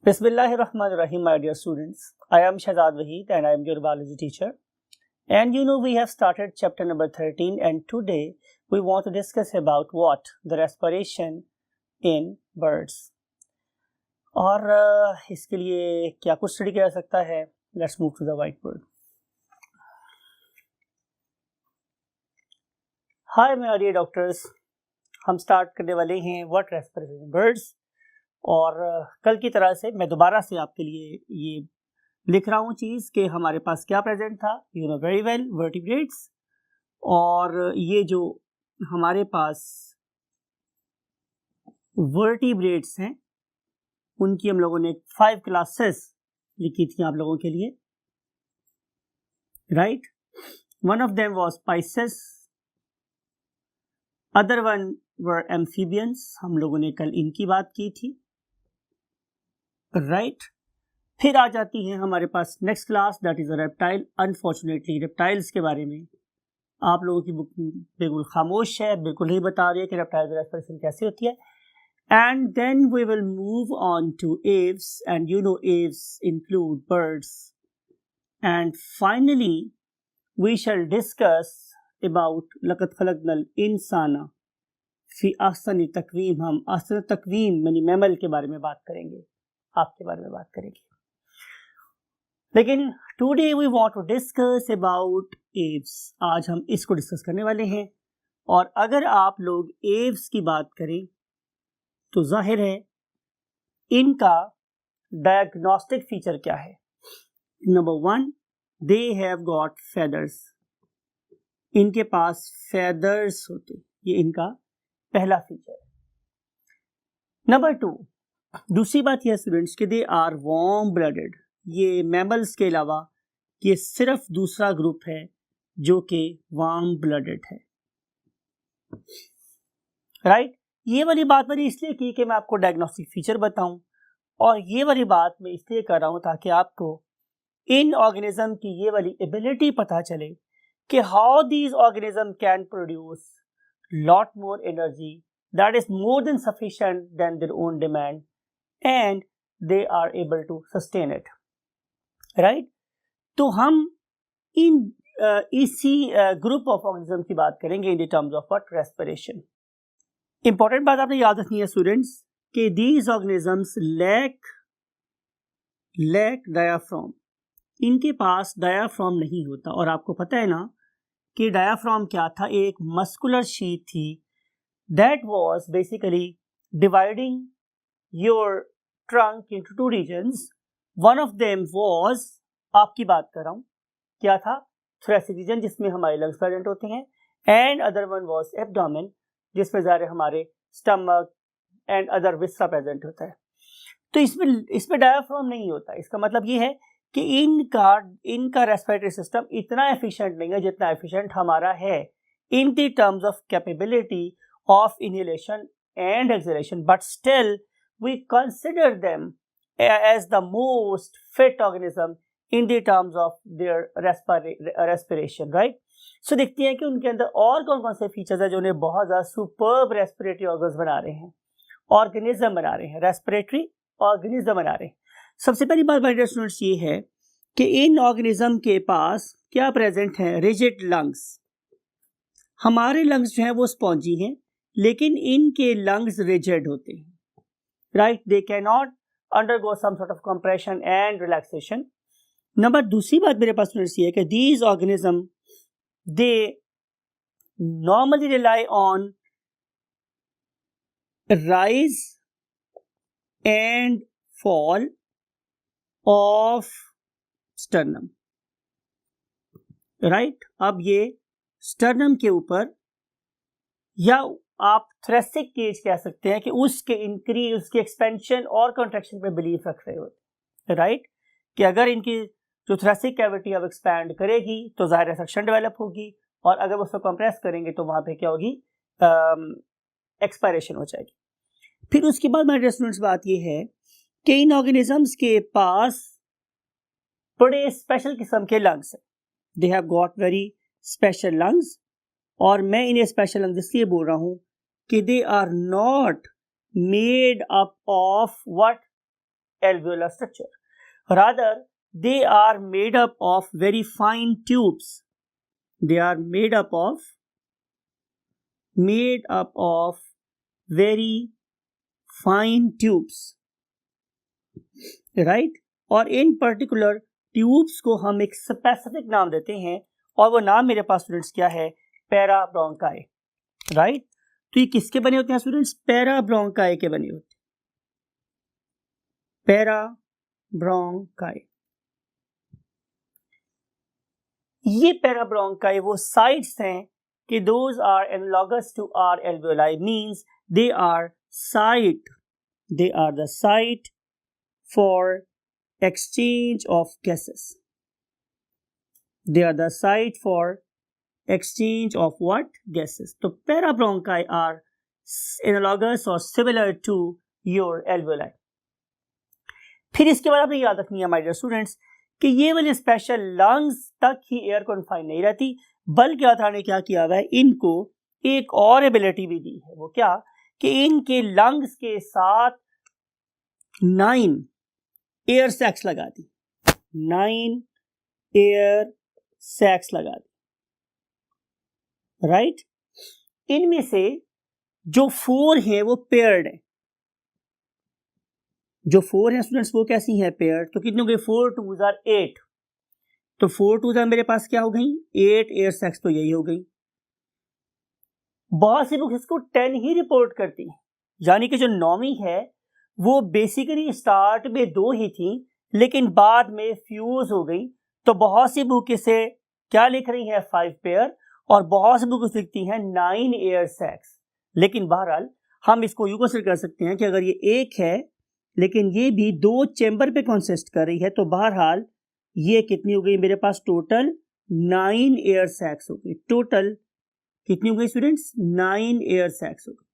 Bismillahirrahmanirrahim, my dear students. I am Shahzad Wahid and I am your biology teacher. And we have started chapter number 13 and today we want to discuss about what? The respiration in birds. और इसके लिए क्या कुछ study किया जा सकता है? Let's move to the whiteboard. Hi my dear doctors. हम स्टार्ट करने वाले हैं what respiration in birds. और कल की तरह से मैं दोबारा से आपके लिए ये लिख रहा हूँ चीज़ कि हमारे पास क्या प्रेजेंट था, वेरी वेल, वर्टिब्रेट्स। और ये जो हमारे पास वर्टिब्रेट्स हैं उनकी हम लोगों ने 5 क्लासेस लिखी थी आप लोगों के लिए, right. One of them was spices, other one were amphibians, हम लोगों ने कल इनकी बात की थी, राइट। फिर आ जाती है हमारे पास next class, that is a reptile. Unfortunately reptiles के बारे में आप लोगों की बुक बिल्कुल खामोश है, बिल्कुल नहीं बता रही है कि रेप्टाइल रेस्पिरेशन कैसे होती है। And then we will move on to aves, and aves include birds. And finally we shall discuss about लक़द ख़लक़नल इंसाना फ़ी अहसनी तक़वीम। हम अहसन तक़वीम यानी मैमल के बारे में बात करेंगे, आपके बारे में बात करेंगे। लेकिन today we want to discuss about Aves. आज हम इसको डिस्कस करने वाले हैं। और अगर आप लोग एव्स की बात करें तो जाहिर है इनका डायग्नोस्टिक फीचर क्या है। Number 1, they have got feathers. इनके पास फेदर्स होते, ये इनका पहला फीचर है। नंबर 2, दूसरी बात यह स्टूडेंट्स कि दे आर वार्म ब्लडेड। ये मैमल्स के अलावा ये सिर्फ दूसरा ग्रुप है जो कि वार्म ब्लडेड है, राइट। ये वाली बात मैंने इसलिए की कि मैं आपको डायग्नोस्टिक फीचर बताऊं, और ये वाली बात मैं इसलिए कर रहा हूं ताकि आपको इन ऑर्गेनिज्म की ये वाली एबिलिटी पता चले कि how these organism can produce lot more energy that is more than sufficient than their own demand and they are able to sustain it, right। तो हम इन इसी ग्रुप ऑफ ऑर्गेनिज्म की बात करेंगे in the terms of what, respiration. Important बात आपने याद रखनी है स्टूडेंट्स कि दीज ऑर्गेनिजम्स लैक डायाफ्राम। इनके पास डायाफ्राम नहीं होता। और आपको पता है ना कि डायाफ्राम क्या था, एक मस्कुलर शीट थी that was basically dividing your trunk into 2 regions. One of them was, आपकी बात कर रहा हूँ, क्या था, thoracic region जिसमें हमारे lungs प्रेजेंट होते हैं, and other one was abdomen जिसमें ज़ाहिर हमारे stomach and other viscera present होता है। तो इसमें डायाफ्राम नहीं होता। इसका मतलब ये है कि इनका रेस्पिरेटरी सिस्टम इतना एफिशिएंट नहीं है जितना एफिशिएंट हमारा है in the terms of capability of inhalation and exhalation, but still we consider them as the most fit organism in the terms of their respiration, right। So देखते हैं कि उनके अंदर और कौन कौन से फीचर्स है जो उन्हें बहुत ज़्यादा सुपर्ब रेस्पिरेटरी ऑर्गन्स बना रहे हैं, ऑर्गेनिज्म बना रहे हैं, रेस्पिरेटरी ऑर्गेनिज्म बना रहे हैं। सबसे पहली बात माय डियर स्टूडेंट्स ये है कि इन ऑर्गेनिज्म के पास क्या प्रेजेंट है, रिजिड लंग्स। हमारे लंग्स जो हैं वो स्पॉन्जी हैं लेकिन इनके लंग्स रिजिड होते हैं, right. They can not undergo some sort of compression and relaxation. Number दूसरी बात मेरे पास स्टूडेंट्स ये है कि these organism they normally rely on rise and fall of sternum, right. अब ये स्टर्नम के ऊपर, या आप थ्रेसिक केज कह सकते हैं कि उसके इंक्रीज, उसके एक्सपेंशन और कॉन्ट्रैक्शन पे बिलीव रख रहे होते, राइट। कि अगर इनकी जो थ्रेसिक कैविटी अब एक्सपैंड करेगी तो ज़ाहिर सक्शन डेवलप होगी, और अगर वो उसको कंप्रेस करेंगे तो वहाँ पे क्या होगी, एक्सपायरेशन हो जाएगी। फिर उसके बाद मेरे स्टूडेंट्स बात ये है कि इन ऑर्गेनिजम्स के पास बड़े स्पेशल किस्म के लंग्स हैं। They have got very special lungs, और मैं इन्हें स्पेशल लंग्स इसलिए बोल रहा हूँ कि they are not made up of what, alveolar structure. Rather, they are made up of very fine tubes. They are made up of very fine tubes, right? और in particular tubes को हम एक specific नाम देते हैं और वो नाम मेरे पास स्टूडेंट्स क्या है? Parabronchi, right? तो ये किसके बने होते हैं स्टूडेंट्स? पैराब्रोंकाई के बने होते हैं, पैराब्रोंकाई। ये पैराब्रोंकाई वो साइट्स हैं कि those are analogous to our alveoli, means they are the site for exchange of gases. They are the site for exchange of what? Gases. So parabronchi are analogous or similar to your alveoli. फिर इसके बाद आपने याद रखनी है my dear students कि ये वाले स्पेशल लंग्स तक ही एयर कन्फाइन नहीं रहती, बल्कि ऑथर ने क्या किया हुआ है, इनको एक और एबिलिटी भी दी है। वो क्या कि इनके लंग्स के साथ 9 एयर सैक्स लगा दी, 9 एयर सैक्स लगा दी, राइट? इनमें से जो 4 हैं वो पेयर्ड है। जो 4 हैं स्टूडेंट्स वो कैसी हैं? पेयर्ड। तो कितने हो गए? 4 2s are 8। तो 4 2s मेरे पास क्या हो गई? 8 एयर सैक्स, तो यही हो गई। बहुत सी बुक इसको 10 ही रिपोर्ट करती है, यानी कि जो नौवीं है वो बेसिकली स्टार्ट में 2 ही थी लेकिन बाद में फ्यूज हो गई। तो बहुत सी बुक इसे क्या लिख रही है? 5 पेयर, और बहुत सी बुक लिखती हैं 9 एयर सैक्स। लेकिन बहरहाल हम इसको यूं कंसीडर कर सकते हैं कि अगर ये एक है लेकिन ये भी 2 चेंबर पे कंसिस्ट कर रही है, तो बहरहाल ये कितनी हो गई मेरे पास? टोटल 9 एयर सैक्स हो गई। टोटल कितनी हो गई स्टूडेंट्स? 9 एयर सैक्स हो गई।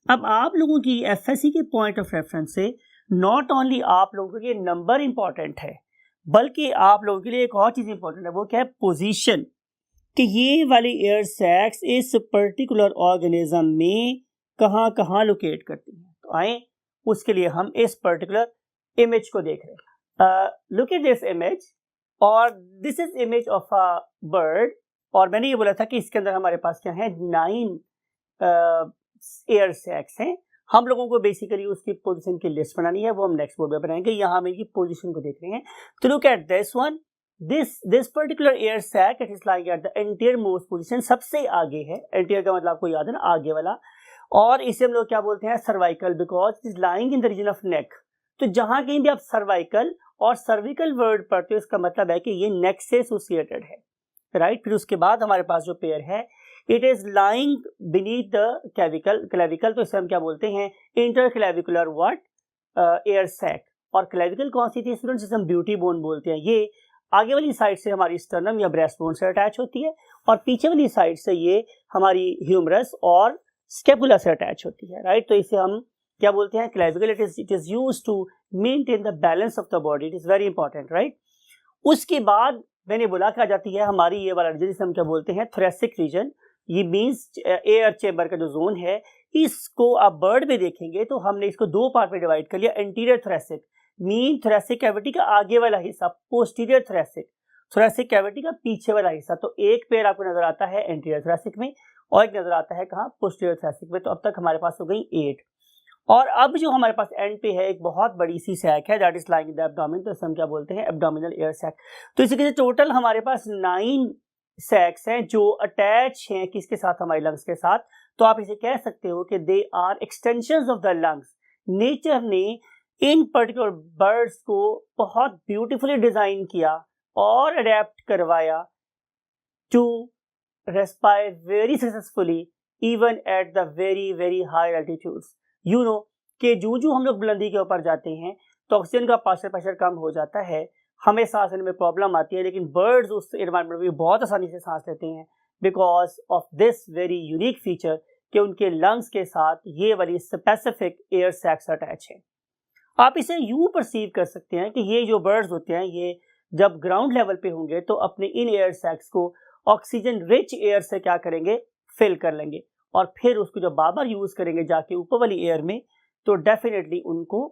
अब आप लोगों की एफएससी के पॉइंट ऑफ रेफरेंस से नॉट ओनली आप लोगों के लिए नंबर इंपॉर्टेंट है, बल्कि आप लोगों के लिए एक और चीज इंपॉर्टेंट है। वो क्या है? पोजीशन, कि ये वाली एयर सैक्स इस पर्टिकुलर ऑर्गेनिज्म में कहां कहां लोकेट करती हैं। तो आए उसके लिए हम इस पर्टिकुलर इमेज को देख रहे हैं। लुक एट दिस इमेज, और this is image of a bird, और मैंने ये बोला था कि इसके अंदर हमारे पास क्या है? 9 एयर सैक्स हैं। हम लोगों को बेसिकली उसकी पोजीशन की लिस्ट बनानी है, वो हम नेक्स्ट बोर्ड में बनाएंगे। यहाँ हम इनकी पोजीशन को देख रहे हैं। तो look at this one, this particular air sac it is lying at the anterior most position, सबसे आगे है। एंटीरियर का मतलब आपको याद है ना, आगे वाला। और इसे हम लोग क्या बोलते हैं? Cervical, because it is lying in the region of neck. तो जहां कहीं भी आप सर्वाइकल और सर्विकल वर्ड पढ़ते हो, इसका मतलब है कि ये नेक से एसोसिएटेड है, राइट? फिर उसके बाद हमारे पास जो पेयर है, it is lying beneath the clavicle. तो इसे हम क्या बोलते हैं? Interclavicular what? Air sac. और क्लेविकल कौन सी थी स्टूडेंट्स? जिसे हम ब्यूटी बोन बोलते हैं। ये आगे वाली साइड से हमारी स्टर्नम या ब्रेस्ट बोन से अटैच होती है, और पीछे वाली साइड से ये हमारी ह्यूमरस और स्केपुला से अटैच होती है, राइट? तो इसे हम क्या बोलते हैं? Clavicle. It is used to maintain the balance of the body. It is very important, right? उसके बाद मैंने बोला कि आ जाती है हमारी ये वाला रीजन, जिसे हम क्या बोलते हैं? Thoracic region. ये मींस एयर चेंबर का जो जोन है, इसको आप बर्ड में देखेंगे तो हमने इसको 2 पार्ट में डिवाइड कर लिया। Anterior thoracic mean thoracic cavity का आगे वाला हिस्सा, पोस्टीरियर थोरेसिक थोरेसिक कैविटी का पीछे वाला हिस्सा। तो एक पेयर आपको नजर आता है एंटीरियर थोरेसिक में और एक नजर आता है कहाँ? पोस्टीरियर थोरेसिक में। तो अब तक हमारे पास हो गई 8। और अब जो हमारे पास एंड पे है एक बहुत बड़ी सी सैक है, that is lying in the abdomen. तो इसे हम क्या बोलते हैं? Abdominal air sac. तो इसी के टोटल हमारे पास 9 सैक्स हैं जो अटैच हैं किसके साथ? हमारे लंग्स के साथ। तो आप इसे कह सकते हो कि they are extensions of the lungs. Nature ने इन पर्टिकुलर बर्ड्स को बहुत ब्यूटीफुली डिजाइन किया और अडेप्ट करवाया to respire very successfully even at the very very high altitudes. You know कि जो हम लोग बुलंदी के ऊपर जाते हैं तो ऑक्सीजन का पार्शियल प्रेशर कम हो जाता है, हमें सांस लेने में प्रॉब्लम आती है, लेकिन बर्ड्स उस एनवायरनमेंट में बहुत आसानी से सांस लेते हैं because of this very unique feature कि उनके लंग्स के साथ ये वाली स्पेसिफिक एयर सैक्स अटैच है। आप इसे यूं परसीव कर सकते हैं कि ये जो बर्ड्स होते हैं ये जब ग्राउंड लेवल पे होंगे तो अपने इन एयर सैक्स को ऑक्सीजन रिच एयर से क्या करेंगे? फिल कर लेंगे, और फिर उसको जब बार बार यूज करेंगे जाके ऊपर वाली एयर में, तो डेफिनेटली उनको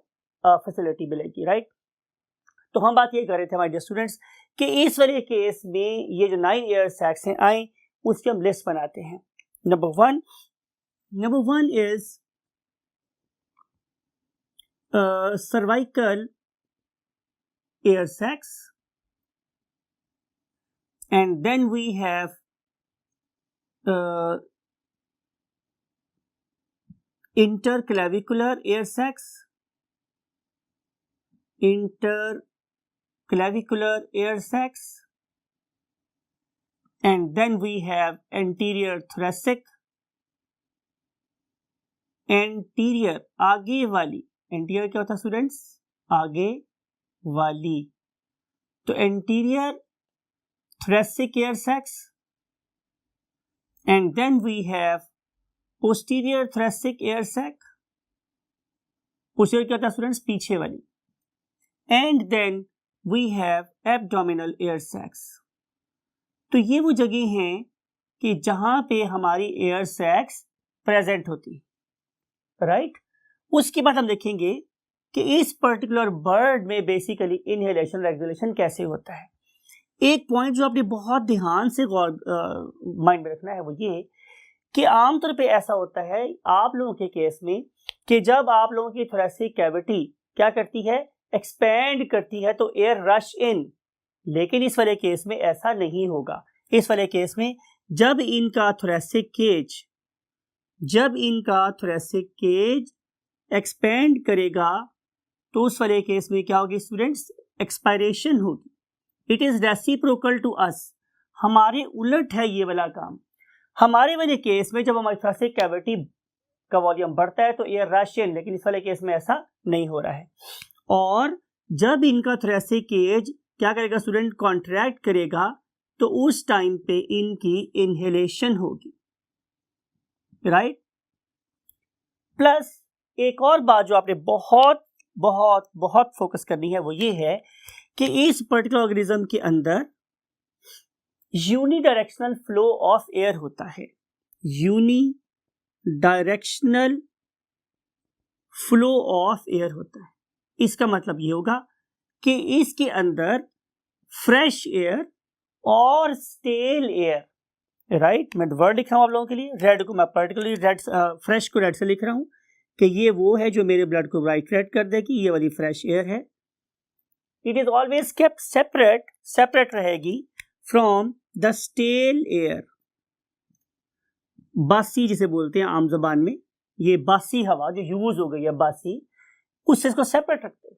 फैसिलिटी मिलेगी, राइट। तो हम बात ये कर रहे थे हमारे स्टूडेंट्स कि इस वाले केस में ये जो 9 एयर सैक्स हैं आए, उसकी हम लिस्ट बनाते हैं। Number one is cervical air sacs, and then we have interclavicular air sacs, and then we have anterior thoracic, anterior आगे वाली, एंटीरियर क्या होता है स्टूडेंट्स, आगे वाली, तो anterior thoracic air sacs, and then we have posterior thoracic air sac, posterior क्या होता है स्टूडेंट्स, पीछे वाली, and then we have abdominal air sacs। तो ये वो जगह हैं कि जहां पे हमारी एयर सैक्स प्रेजेंट होती है, राइट। उसके बाद हम देखेंगे कि इस पर्टिकुलर बर्ड में बेसिकली इनहेलेशन रेगुलेशन कैसे होता है। एक पॉइंट जो आपने बहुत ध्यान से माइंड में रखना है वो ये कि आमतौर पे ऐसा होता है आप लोगों के केस में कि जब आप लोगों की थोरेसिक कैविटी क्या करती है, एक्सपैंड करती है, तो एयर रश इन, लेकिन इस वाले केस में ऐसा नहीं होगा। इस वाले केस में जब इनका थोरेसिक केज एक्सपैंड करेगा तो उस वाले केस में क्या होगी स्टूडेंट्स, एक्सपायरेशन होगी। It is reciprocal to us, हमारे उलट है ये वाला काम। हमारे वाले केस में जब हमारी थोरेसिक कैविटी का वॉल्यूम बढ़ता है तो एयर रश इन, लेकिन इस वाले केस में ऐसा नहीं हो रहा है। और जब इनका थोरेसिक केज क्या करेगा स्टूडेंट, कॉन्ट्रैक्ट करेगा, तो उस टाइम पे इनकी इनहेलेशन होगी, राइट। प्लस एक और बात जो आपने बहुत बहुत बहुत फोकस करनी है वो ये है कि इस पर्टिकुलर ऑर्गेनिज्म के अंदर यूनिडायरेक्शनल फ्लो ऑफ एयर होता है, यूनिडायरेक्शनल फ्लो ऑफ एयर होता है। इसका मतलब ये होगा कि इसके अंदर फ्रेश एयर और स्टेल एयर, राइट। मैं वर्ड लिख रहा हूं आप लोगों के लिए, रेड को मैं पर्टिकुलरली रेड, फ्रेश को रेड से लिख रहा हूं कि ये वो है जो मेरे ब्लड को ब्राइट रेड कर देगी, ये वाली फ्रेश एयर है। It is always kept separate रहेगी फ्रॉम द स्टेल एयर, बासी जिसे बोलते हैं आम जबान में, ये बासी हवा जो यूज हो गई है बासी, उससे इसको सेपरेट रखते हैं।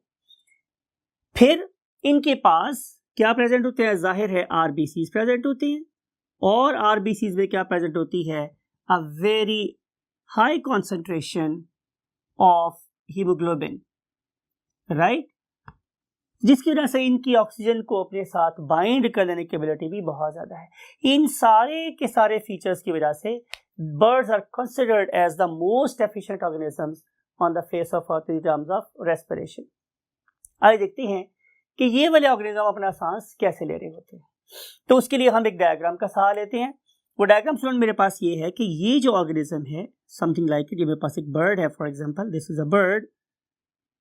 फिर इनके पास क्या प्रेजेंट होते हैं, जाहिर है आरबीसीज प्रेजेंट होते हैं, और आरबीसीज में क्या प्रेजेंट होती है, a very high concentration of haemoglobin, right, जिसकी वजह से इनकी ऑक्सीजन को अपने साथ बाइंड कर लेने की एबिलिटी भी बहुत ज्यादा है। इन सारे के सारे फीचर्स की वजह से birds are considered as the most efficient organisms on the face of earth in terms of respiration। आइए देखते हैं कि ये वाले ऑर्गेनिज्म अपना सांस कैसे ले रहे होते हैं। तो उसके लिए हम एक डायग्राम का सहारा लेते हैं। वो डायग्राम स्टूडेंट मेरे पास ये है कि ये जो ऑर्गेनिज्म है समथिंग लाइक इट, ये मेरे पास एक बर्ड है, for example this is a bird,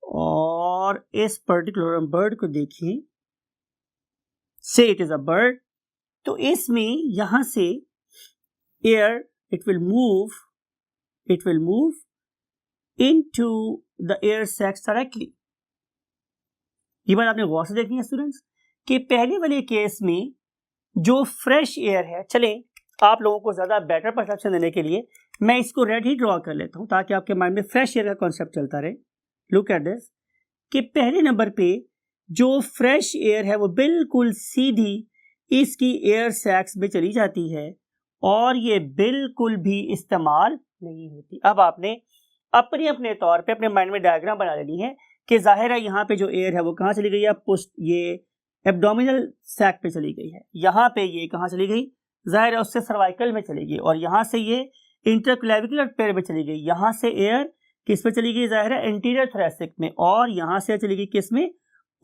और इस पर्टिकुलर बर्ड को देखिए, से इट इज अ बर्ड, तो इसमें यहां से air it will move into the air sacs directly। ये बात आपने गौर से देखनी है स्टूडेंट्स कि पहले वाले केस में जो फ्रेश एयर है, चले आप लोगों को ज्यादा बेटर परसेप्शन देने के लिए मैं इसको रेड ही ड्रॉ कर लेता हूं ताकि आपके माइंड में फ्रेश एयर का कॉन्सेप्ट चलता रहे। लुक एट दिस कि पहले नंबर पे जो फ्रेश एयर है वो बिल्कुल सीधी इसकी एयर सैक्स में चली जाती है और ये बिल्कुल भी इस्तेमाल नहीं होती। अब आपने अपने तौर पे अपने माइंड में डायग्राम बना लेनी है कि जाहिर है यहाँ पे जो एयर है वो कहाँ चली गई है, ये एब्डोमिनल सैक पे चली गई है, यहाँ पे ये कहाँ चली गई, जाहिर है उससे सर्वाइकल में चली गई, और यहाँ से ये इंटरक्लेविकुलर पेयर में चली गई, यहाँ से एयर किस पे चली गई, जाहिर है एंटीरियर थोरेसिक में, और यहाँ से चली गई किस में,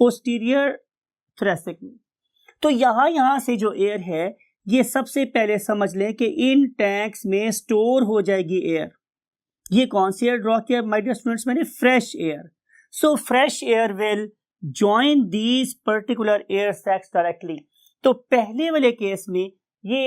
पोस्टीरियर थोरेसिक में। तो यहाँ से जो एयर है ये सबसे पहले समझ लें कि इन टैंक्स में स्टोर हो जाएगी एयर। ये कौन सी एयर ड्रॉ किया माय डियर स्टूडेंट्स मैंने, fresh air. So fresh air will join these particular air sacs directly. तो पहले वाले केस में ये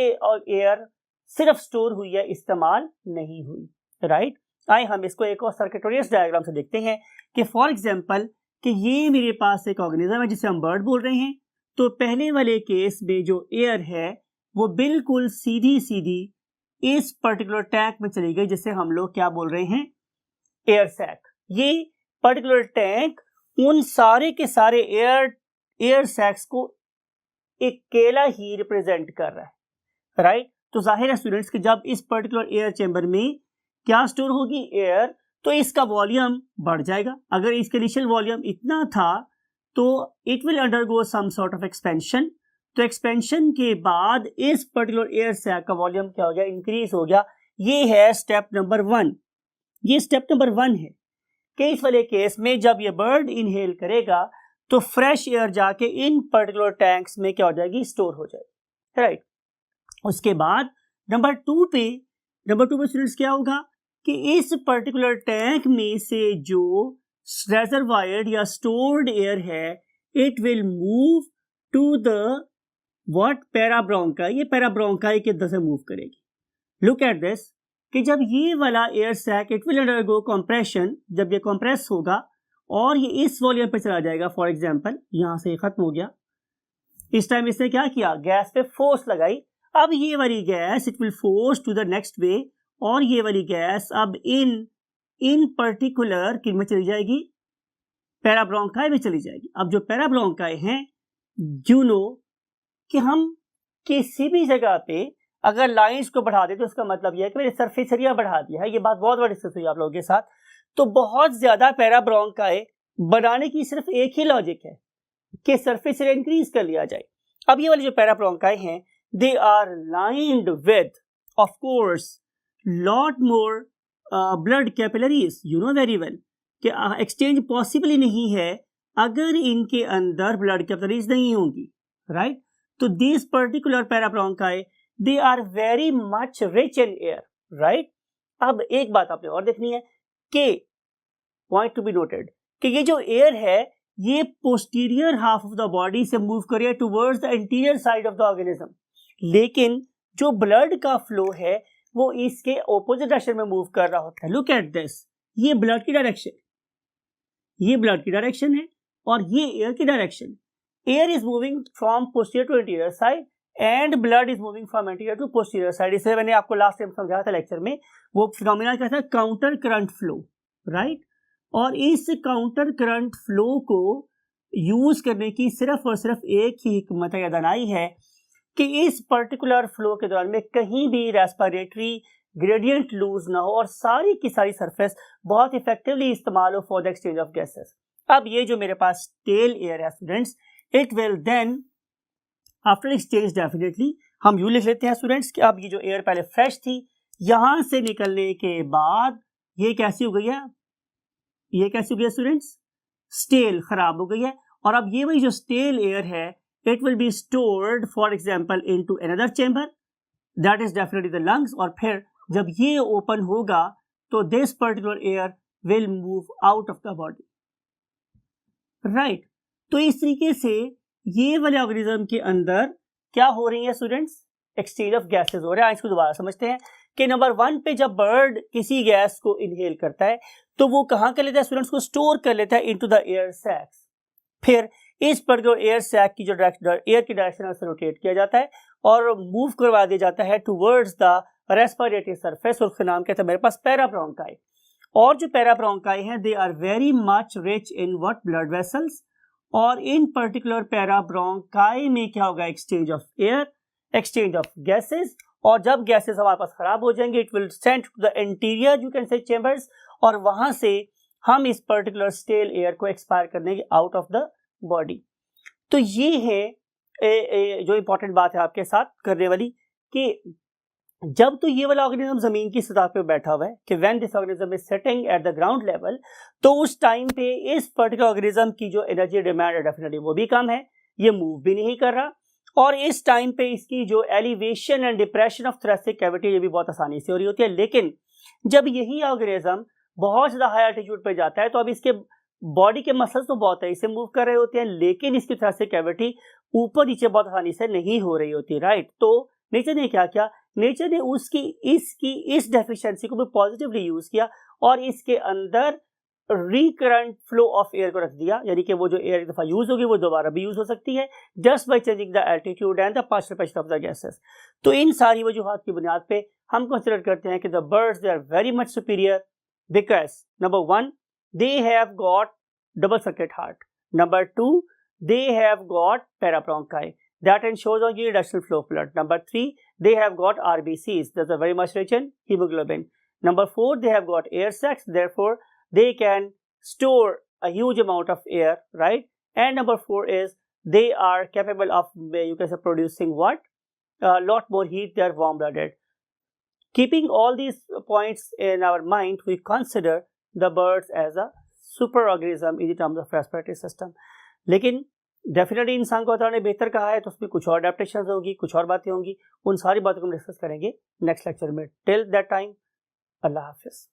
एयर सिर्फ स्टोर हुई है, इस्तेमाल नहीं हुई, राइट। आइए हम इसको एक और सर्किटोरियस डायग्राम से देखते हैं कि फॉर एग्जांपल कि ये मेरे पास एक ऑर्गेनिज्म है जिसे हम बर्ड बोल रहे हैं। तो पहले वाले केस में जो एयर है वो बिल्कुल सीधी सीधी इस पर्टिकुलर टैंक में चली गई, जिसे हम लोग क्या बोल रहे हैं, एयर सैक। ये पर्टिकुलर टैंक उन सारे के सारे एयर सैक्स को अकेला ही रिप्रेजेंट कर रहा है, राइट। तो जाहिर है स्टूडेंट्स कि जब इस पर्टिकुलर एयर चैम्बर में क्या स्टोर होगी, एयर, तो इसका वॉल्यूम बढ़ जाएगा। अगर इसका इनिशियल वॉल्यूम इतना था तो it will undergo some sort of expansion. तो एक्सपेंशन के बाद इस पर्टिकुलर एयर सैक का वॉल्यूम क्या हो गया, इंक्रीज हो गया। ये है स्टेप नंबर 1। ये स्टेप नंबर 1 है कि इस वाले केस में जब ये बर्ड इनहेल करेगा तो फ्रेश एयर जाके इन पर्टिकुलर टैंक्स में क्या हो जाएगी, स्टोर हो जाएगी, राइट। उसके बाद नंबर 2 पे स्टूडेंट्स क्या होगा कि इस पर्टिकुलर टैंक में से जो रेजर्वायर या स्टोर्ड एयर है it will move to the what, parabronchi. ये पैराब्रोंकाई के अंदर से मूव करेगी। लुक एट दिस कि जब ये वाला air sac it will undergo compression, जब ये कंप्रेस होगा और ये इस वॉल्यूम पे चला जाएगा, फॉर एग्जांपल यहां से खत्म हो गया, इस टाइम इसने क्या किया, गैस पे फोर्स लगाई। अब ये वाली gas it will force to the next way, और ये वाली गैस अब इन पर्टिकुलर किन में चली जाएगी, पैराब्रोंकाई में चली जाएगी। अब जो पैराब्रोंकाई हैं, यू नो कि हम किसी भी जगह पे अगर लाइंस को बढ़ा दे तो उसका मतलब यह है कि मैंने सरफेस एरिया बढ़ा दिया है। ये बात बहुत बार डिस्कस हुई आप लोगों के साथ। तो बहुत ज्यादा पैराब्रोंकाई बनाने की सिर्फ एक ही लॉजिक है कि सरफेस एरिया इंक्रीज कर लिया जाए। अब ये वाली जो पैराब्रोंकाई हैं they are lined with of course lot more blood capillaries. You know very well कि एक्सचेंज पॉसिबल ही नहीं है अगर इनके अंदर ब्लड कैपिलरीज नहीं होंगी, राइट। तो this particular parabronchi they are very much rich in air, right. अब एक बात आपने और देखनी है कि पॉइंट टू बी नोटेड कि ये जो एयर है ये posterior half of the body से मूव कर रही है towards the interior side of the organism, लेकिन जो ब्लड का फ्लो है वो इसके ऑपोजिट डायरेक्शन में मूव कर रहा होता है। लुक एट दिस, ये ब्लड की डायरेक्शन, ये ब्लड की डायरेक्शन है और ये एयर की direction. Air is moving from posterior to interior side and blood is moving from interior to posterior side. इसे मैंने आपको लास्ट टाइम समझाया था लेक्चर में। वो फिनोमिना क्या था, काउंटर करंट फ्लो, राइट। और इस काउंटर करंट फ्लो को यूज करने की सिर्फ और सिर्फ एक ही हिकमत या दानाई है कि इस पर्टिकुलर फ्लो के दौरान में कहीं भी रेस्पिरेटरी ग्रेडियंट लूज ना हो और सारी की सारी सरफेस बहुत इफेक्टिवली इस्तेमाल हो for the exchange of gases. अब ये जो मेरे पास टेल एयर है students, it will then after exchange definitely हम यू लिख लेते हैं स्टूडेंट्स कि अब ये जो एयर पहले फ्रेश थी, यहां से निकलने के बाद ये कैसी हो गई है, ये कैसी हो गई है स्टूडेंट्स, स्टेल, खराब हो गई है। और अब ये वही जो स्टेल एयर है it will be stored for example in to another chamber, that is definitely the lungs. और फिर जब ये ओपन होगा तो this particular air will move out of the body, right. तो इस तरीके से ये वाले ऑर्गेनिज्म के अंदर क्या हो रही है स्टूडेंट्स, एक्सचेंज ऑफ गैसेस हो रहा है। इसको दोबारा समझते हैं कि नंबर 1 पे जब बर्ड किसी गैस को इनहेल करता है तो वो कहां कर लेता है स्टूडेंट्स, को स्टोर कर लेता है इनटू द एयर सैक्स। फिर इस पर्टिकुलर एयर सैक की जो एयर की डायरेक्शन से रोटेट किया जाता है और मूव करवा दिया जाता है टुवर्ड्स द रेस्पिरेटरी सरफेस, और उसका नाम कहता है मेरे पास पैराब्रोंकाई। और जो पैराब्रोंकाई हैं they are very much rich in what, blood vessels. और इन पर्टिकुलर पैराब्रोंकाई में क्या होगा, exchange of air, exchange of gases. और जब गैसेस हमारे पास खराब हो जाएंगे it will send to the interior you can say chambers, और वहां से हम इस पर्टिकुलर स्टेल एयर को एक्सपायर कर देंगे आउट ऑफ द बॉडी। तो ये है जो इंपॉर्टेंट बात है आपके साथ करने वाली कि जब तो ये वाला ऑर्गेनिज्म जमीन की सतह पे बैठा हुआ है कि when this organism is sitting at the ground level, तो उस टाइम पे इस पर्टिकुलर ऑर्गेनिज्म की जो एनर्जी डिमांड है डेफिनेटली वो भी कम है, ये मूव भी नहीं कर रहा। और इस टाइम पे इसकी जो elevation and depression of thoracic cavity ये भी बहुत आसानी से हो रही होती है। लेकिन जब यही ऑर्गेनिज्म बहुत ज्यादा हाई एल्टीट्यूड पे जाता है तो अब इसके बॉडी के मसल्स तो बहुत है, इसे मूव कर रहे होते हैं, लेकिन इसकी थोरेसिक कैविटी ऊपर नीचे बहुत आसानी से नहीं हो रही होती, राइट। तो नेचर ने क्या किया, नेचर ने इस डेफिशिएंसी को भी पॉजिटिवली यूज किया और इसके अंदर रिकरेंट फ्लो ऑफ एयर को रख दिया, यानी कि वो जो एयर एक दफा यूज होगी वो दोबारा भी यूज हो सकती है just by changing the altitude and the partial pressure of the gases. तो इन सारी वजूहात की बुनियाद पे हम कंसिडर करते हैं कि the birds they are very much superior because number 1 they have got double circuit heart, number 2 they have got parabronchi that ensures on unidirectional flow of blood, number 3 they have got RBCs that are very much rich in hemoglobin, number 4 they have got air sacs, therefore they can store a huge amount of air, right, and number 4 is they are capable of, you can say, producing what, a lot more heat, they are warm blooded. Keeping all these points in our mind, we consider the birds as a super organism in terms of respiratory system. लेकिन definitely इंसान को अल्लाह ने बेहतर कहा है, तो उसमें कुछ और अडेप्टेशन होगी, कुछ और बातें होंगी, उन सारी बातों को हम डिस्कस करेंगे नेक्स्ट लेक्चर में। Till that time, Allah Hafiz.